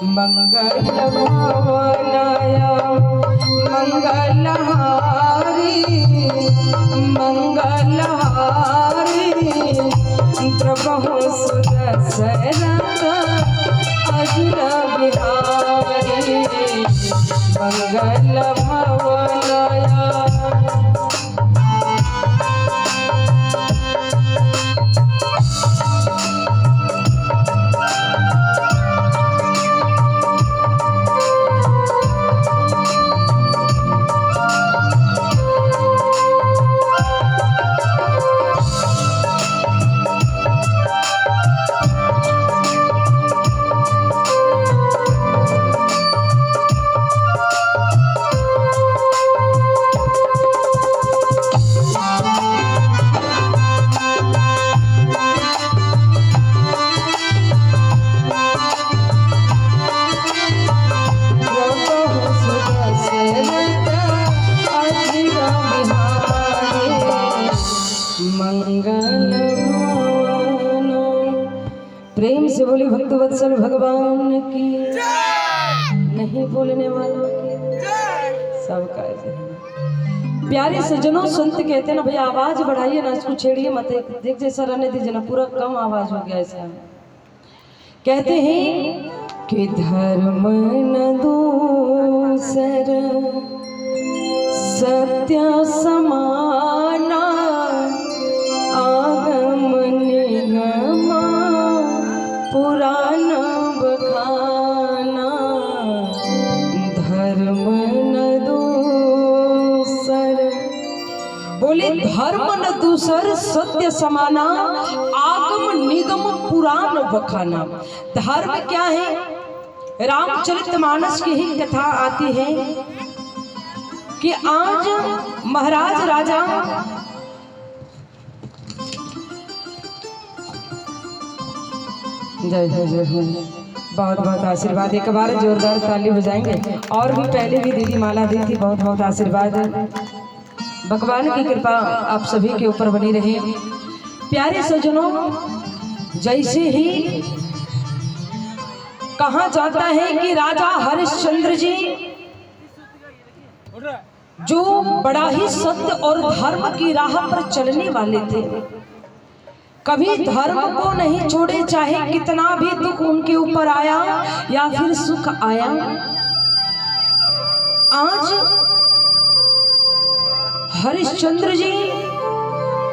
मंगल भवनाय मंगलहारी मंगलहारी प्रभु सुदशरथ अजुर बिहारी मंगल भवनाय। प्रेम से बोली भक्तवत्सल भगवान की, नहीं बोलने वालों की सबका। प्यारे सज्जनों, संत कहते हैं ना भैया आवाज बढ़ाइए ना, इसको छेड़िए मत, देख जैसा रहने दीजिए ना, पूरा कम आवाज हो गया इसका। कहते हैं कि धर्म न दूसर सत्य समाना आगम निगम पुराण बखाना। धर्म न दूसर, बोले धर्म न दूसर सत्य समाना आगम निगम पुराण बखाना। धर्म क्या है? रामचरितमानस की ही कथा आती है कि आज महाराज राजा जय जय जय बहुत बहुत आशीर्वाद। एक बार जोरदार ताली बजाएंगे। और भी पहले भी दीदी माला दी थी, बहुत बहुत आशीर्वाद। भगवान की कृपा आप सभी के ऊपर बनी रहे। प्यारे सज्जनों, जैसे ही कहा जाता है कि राजा हरिश्चंद्र जी जो बड़ा ही सत्य और धर्म की राह पर चलने वाले थे, कभी धर्म को नहीं छोड़े, चाहे कितना भी दुख उनके ऊपर आया या फिर सुख आया। आज हरिश्चंद्र जी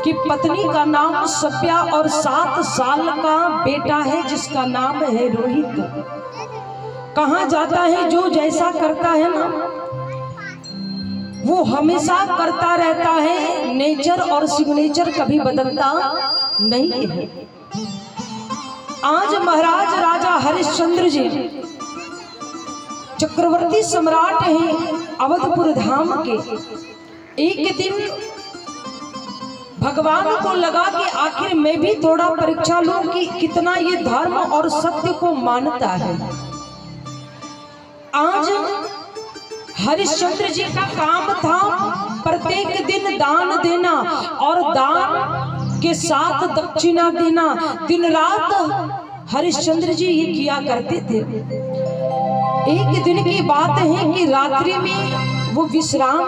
की पत्नी का नाम सभ्या और 7 साल का बेटा है जिसका नाम है रोहित। कहा जाता है जो जैसा करता है ना वो हमेशा करता रहता है, नेचर और सिग्नेचर कभी बदलता नहीं है। आज महाराज राजा हरिश्चंद्र जी चक्रवर्ती सम्राट हैं अवधपुर धाम के। एक दिन भगवान को लगा कि आखिर मैं भी थोड़ा परीक्षा लूं कि कितना ये धर्म और सत्य को मानता है। आज हरिश्चंद्र जी का काम था प्रत्येक दिन दान देना और दान के साथ दक्षिणा देना। दिन रात हरिश्चंद्र जी ये किया करते थे। एक दिन की बात है कि रात्रि में वो विश्राम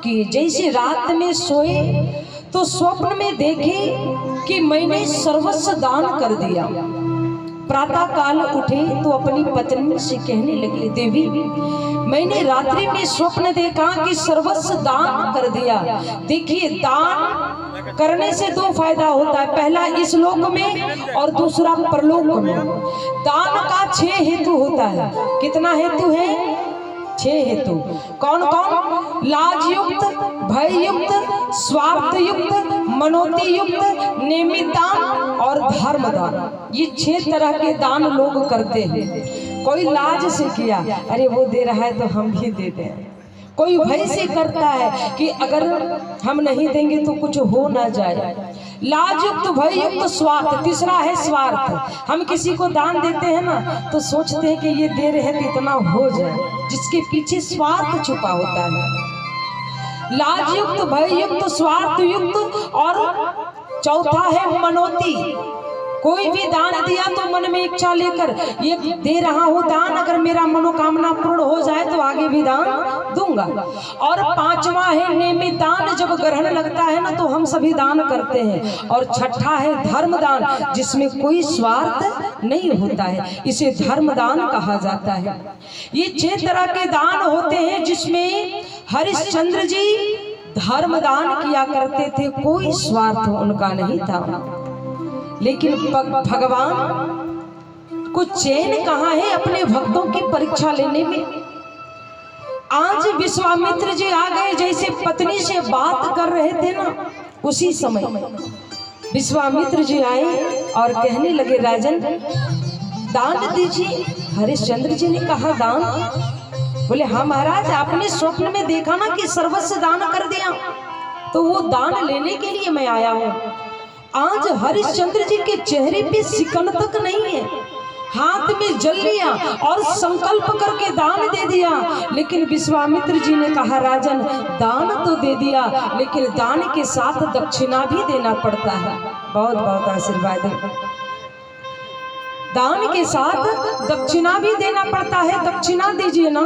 किए। जैसे रात में सोए तो स्वप्न में देखे कि मैंने सर्वस्व दान कर दिया। प्रातः काल उठे तो अपनी पत्नी से कहने लगे, देवी मैंने रात्रि में स्वप्न देखा कि सर्वस्व दान कर दिया। देखिए, दान करने से 2 फायदा होता है, पहला इस लोक में और दूसरा परलोक में। दान का 6 हेतु होता है। कितना हेतु है? 6 हेतु। कौन कौन? लाजयुक्त, भययुक्त, स्वार्थयुक्त, मनोतियुक्त, नियमित दान और धर्मदान। ये 6 तरह के दान लोग करते हैं। कोई लाज से किया, अरे वो दे रहा है तो हम भी दे दें। कोई भय से करता है कि अगर हम नहीं देंगे तो कुछ हो ना जाए। लाजयुक्त, भययुक्त, स्वार्थ। तीसरा है स्वार्थ। हम किसी को दान देते हैं ना तो सोचते हैं कि ये दे रहे हैं तो इतना हो जाए, जिसके पीछे स्वार्थ छुपा होता है। लाजयुक्त, भययुक्त, स्वार्थयुक्त और चौथा है मनोती। कोई भी दान दिया तो मन में इच्छा लेकर ये दे रहा हूँ दान, अगर मेरा मनोकामना पूर्ण हो जाए तो आगे भी दान दूंगा। और पांचवा है नियमित दान, जब ग्रहण लगता है ना तो हम सभी दान करते हैं। और छठा है धर्म दान, जिसमें कोई स्वार्थ नहीं होता है, इसे धर्म दान कहा जाता है। ये 6 तरह के दान होते हैं जिसमें हरिश्चंद्र जी धर्म दान किया करते थे, कोई स्वार्थ उनका नहीं था। लेकिन भगवान को चैन कहाँ है अपने भक्तों की परीक्षा लेने में। आज विश्वामित्र जी आ गए, जैसे पत्नी से बात कर रहे थे ना, उसी समय विश्वामित्र जी आए और कहने लगे राजन दान दीजिए। हरिश्चंद्र जी ने कहा दान? बोले हाँ महाराज, आपने स्वप्न में देखा ना कि सर्वस्व दान कर दिया, तो वो दान लेने के लिए मैं आया हूँ। आज हरिश्चंद्र जी के चेहरे पे सिकन तक नहीं है, हाथ में जल लिया और संकल्प करके दान दे दिया। लेकिन विश्वामित्र जी ने कहा राजन दान तो दे दिया, लेकिन दान के साथ दक्षिणा भी देना पड़ता है। बहुत बहुत आशीर्वाद है। दान के साथ दक्षिणा भी देना पड़ता है, दक्षिणा दीजिए ना।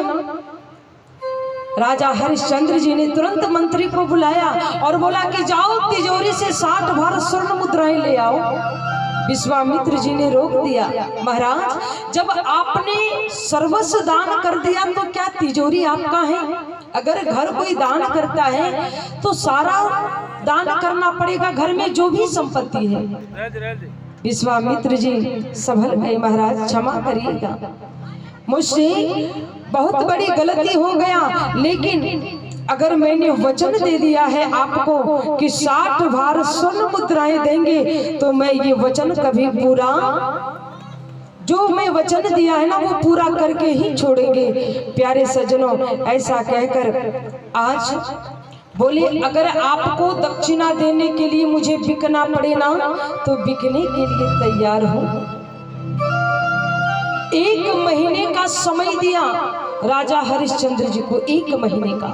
राजा हरिश्चंद्र जी ने तुरंत मंत्री को बुलाया और बोला कि जाओ तिजोरी से 60 भार स्वर्ण मुद्राएं ले आओ। विश्वामित्र जी ने रोक दिया, महाराज जब आपने सर्वस्व दान कर दिया तो क्या तिजोरी आपका है? अगर घर कोई दान करता है तो सारा दान करना पड़ेगा, घर में जो भी संपत्ति है। विश्वामित्र जी संभल गए, महाराज क्षमा करिएगा, मुझसे बहुत बड़ी गलती हो गया, लेकिन अगर मैंने वचन दे दिया है आपको कि 60 भार स्वर्ण मुद्राएं देंगे, तो मैं ये वचन कभी पूरा, जो मैं वचन दिया है ना वो पूरा करके ही छोड़ेंगे। प्यारे सज्जनों, ऐसा कहकर आज बोले अगर आपको दक्षिणा देने के लिए मुझे बिकना पड़े ना, तो बिकने के लिए तैयार हूं। 1 महीने का समय दिया राजा हरिश्चंद्र जी को, 1 महीने का,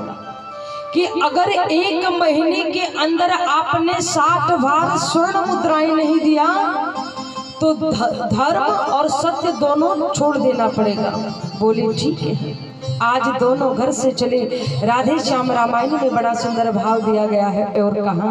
कि अगर 1 महीने के अंदर आपने 60 भार स्वर्ण मुद्राएं नहीं दिया तो धर्म और सत्य दोनों छोड़ देना पड़ेगा। बोले ठीक है। आज दोनों घर से चले। राधे श्याम रामायण में बड़ा सुंदर भाव दिया गया है, और कहा